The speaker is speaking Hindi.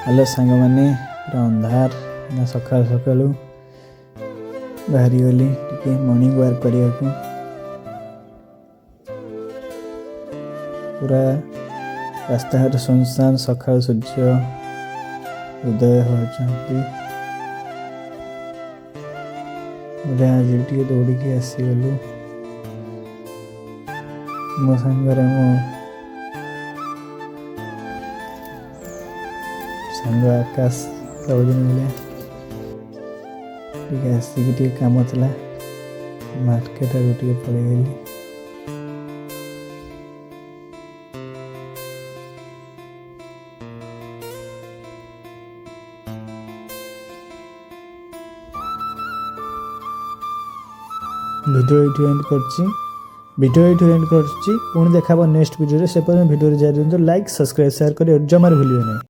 हेलो सांग मैंने पूरा अंधार ना सकाल सकाल बाहरी गली टिके मॉर्निंग वॉक करने को पूरा रास्ता घाट सुनसान सकाल सूर्य उदय होती आज टे दौड़ी आसीगलु मो सांगरे मो सांग आकाश सबुदिन भाया आसिक कम था मार्केट आड़ टे पड़े गली वीडियो ये एंड कर पुणी देखा नेक्स्ट वीडियो से वीडियो जारी लाइक सब्सक्राइब शेयर कर जमार भूलिए नहीं।